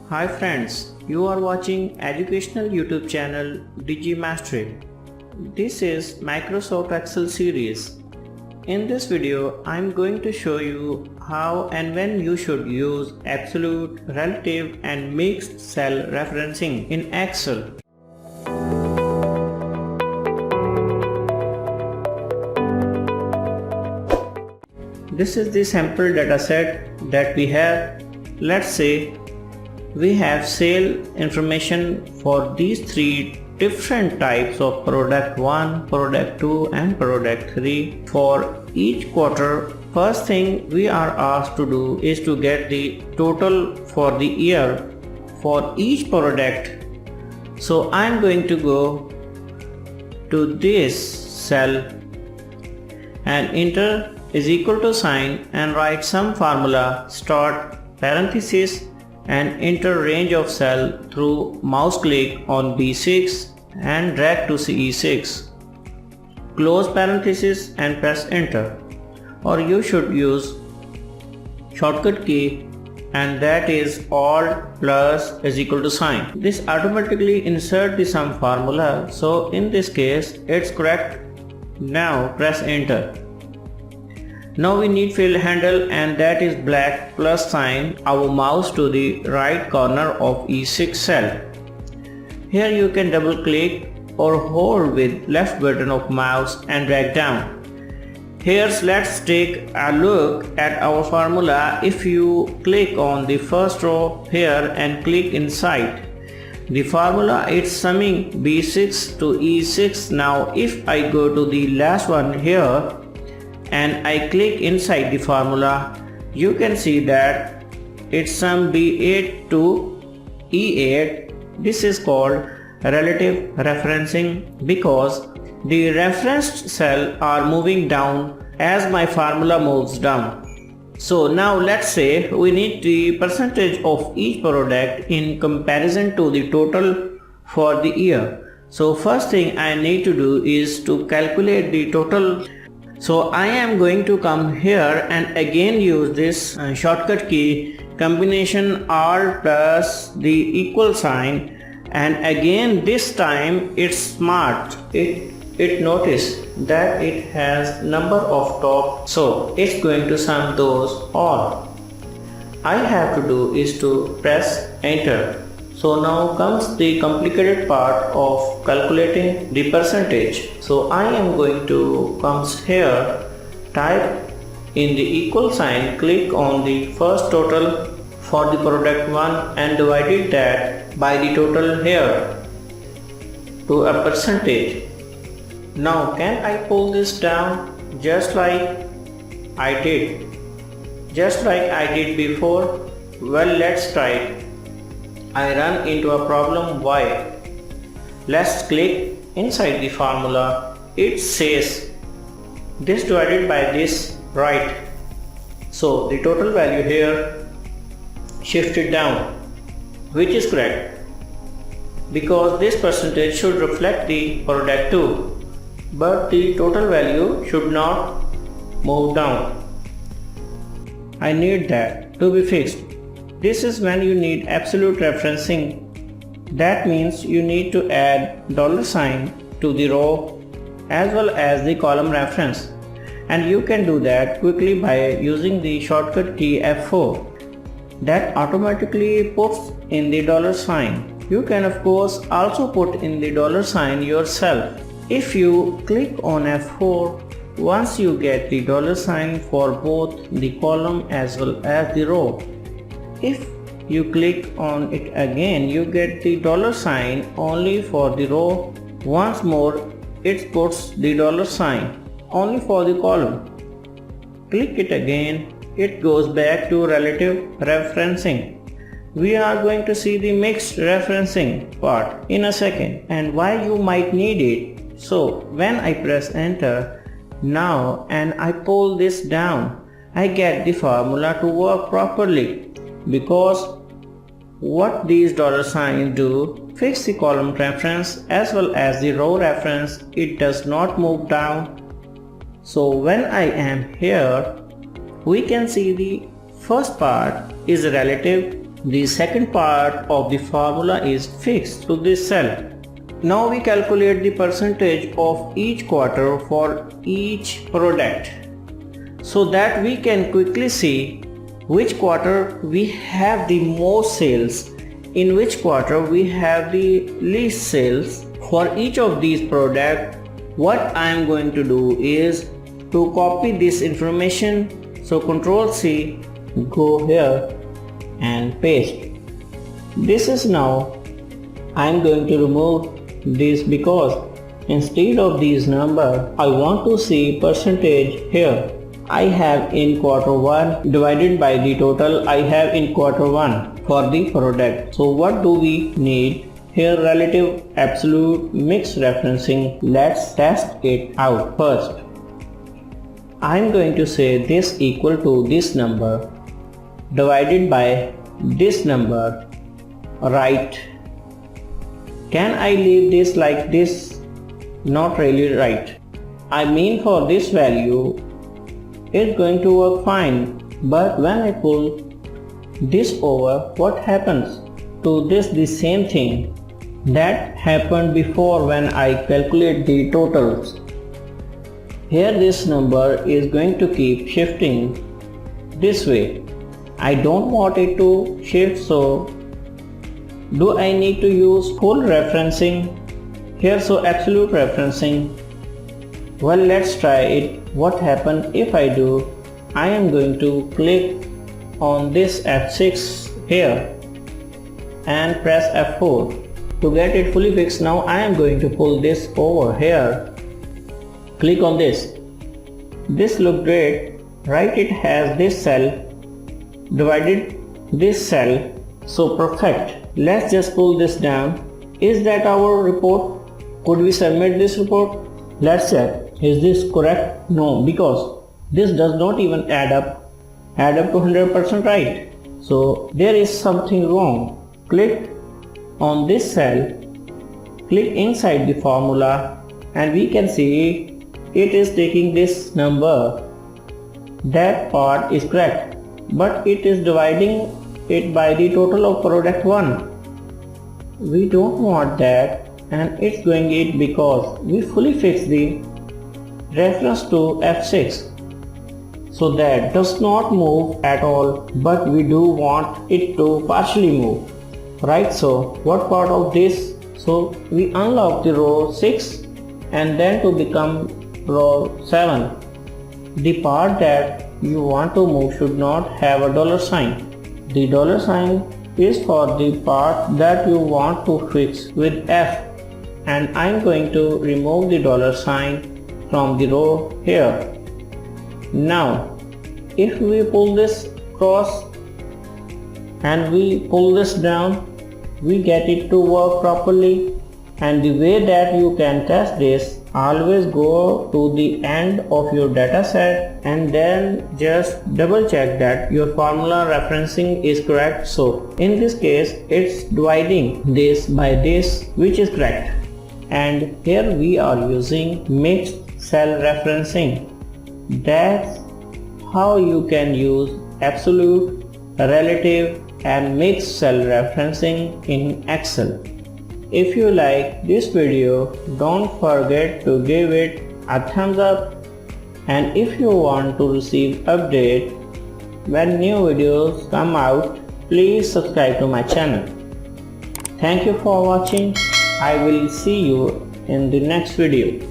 Hi friends, you are watching educational YouTube channel DigiMastery. This is Microsoft Excel series. In this video, I am going to show you how and when you should use absolute, relative and mixed cell referencing in Excel. This is the sample dataset that we have. Let's say we have sale information for these three different types of product 1, product 2 and product 3 for each quarter. First thing we are asked to do is to get the total for the year for each product. So I am going to go to this cell and enter is equal to sign and write some formula, start parenthesis and enter range of cell through mouse click on B6 and drag to CE6. Close parenthesis and press enter, or you should use shortcut key and that is Alt plus is equal to sign. This automatically insert the sum formula, so in this case it's correct. Now press enter. Now we need field handle and that is black plus sign our mouse to the right corner of E6 cell. Here you can double click or hold with left button of mouse and drag down. Here let's take a look at our formula. If you click on the first row here and click inside, the formula is summing B6 to E6. Now if I go to the last one here and I click inside the formula, you can see that it's sum B8 to E8. This is called relative referencing because the referenced cell are moving down as my formula moves down. So now let's say we need the percentage of each product in comparison to the total for the year. So first thing I need to do is to calculate the total. So I am going to come here and again use this shortcut key combination Alt plus the equal sign, and again this time it's smart. It notice that it has number of top, so it's going to sum those all. I have to do is to press enter. So now comes the complicated part of calculating the percentage. So I am going to come here, type in the equal sign, click on the first total for the product 1 and divided that by the total here to a percentage. Now can I pull this down just like I did before? Well, let's try it. I run into a problem. Why? Let's click inside the formula. It says this divided by this, right? So the total value here shifted down, which is correct because this percentage should reflect the product 2, but the total value should not move down. I need that to be fixed. This is when you need absolute referencing. That means you need to add $sign to the row as well as the column reference, and you can do that quickly by using the shortcut key F4 that automatically puts in the $sign. You can of course also put in the $sign yourself. If you click on F4, once you get the $sign for both the column as well as the row. If you click on it again, you get the $sign only for the row. Once more, it puts the $sign only for the column. Click it again, it goes back to relative referencing. We are going to see the mixed referencing part in a second and why you might need it. So when I press enter now and I pull this down, I get the formula to work properly. Because what these $signs do, fix the column reference as well as the row reference. It does not move down. So when I am here, we can see the first part is relative, the second part of the formula is fixed to this cell. Now we calculate the percentage of each quarter for each product so that we can quickly see which quarter we have the most sales, in which quarter we have the least sales. For each of these products, what I am going to do is to copy this information. So Ctrl C, go here and paste. This is now I am going to remove this because instead of these number I want to see percentage here. I have in quarter 1 divided by the total I have in quarter 1 for the product. So what do we need? Here relative, absolute, mixed referencing. Let's test it out first. I am going to say this equal to this number divided by this number, right? Can I leave this like this? Not really, right? I mean, for this value it's going to work fine, but when I pull this over, what happens to this? The same thing that happened before when I calculate the totals. Here this number is going to keep shifting this way. I don't want it to shift, so do I need to use full referencing here? So absolute referencing. Well, let's try it. What happens if I do? I am going to click on this F6 here and press F4 to get it fully fixed. Now I am going to pull this over here. Click on this. This looks great, right? It has this cell divided this cell, so perfect. Let's just pull this down. Is that our report? Could we submit this report? Let's check. Is this correct? No, because this does not even add up to 100%, right? So there is something wrong. Click on this cell, click inside the formula, and we can see it is taking this number. That part is correct, but it is dividing it by the total of product 1. We don't want that, and it's doing it because we fully fixed the reference to F6, so that does not move at all, but we do want it to partially move, right? So what part of this? So we unlock the row 6 and then to become row 7. The part that you want to move should not have a dollar sign. The dollar sign is for the part that you want to fix with F, and I'm going to remove the dollar sign from the row here. Now if we pull this cross and we pull this down, we get it to work properly. And the way that you can test this, always go to the end of your data set and then just double check that your formula referencing is correct. So in this case it's dividing this by this, which is correct. And here we are using mixed cell referencing. That's how you can use absolute, relative and mixed cell referencing in Excel. If you like this video, don't forget to give it a thumbs up, and if you want to receive update when new videos come out, please subscribe to my channel. Thank you for watching. I will see you in the next video.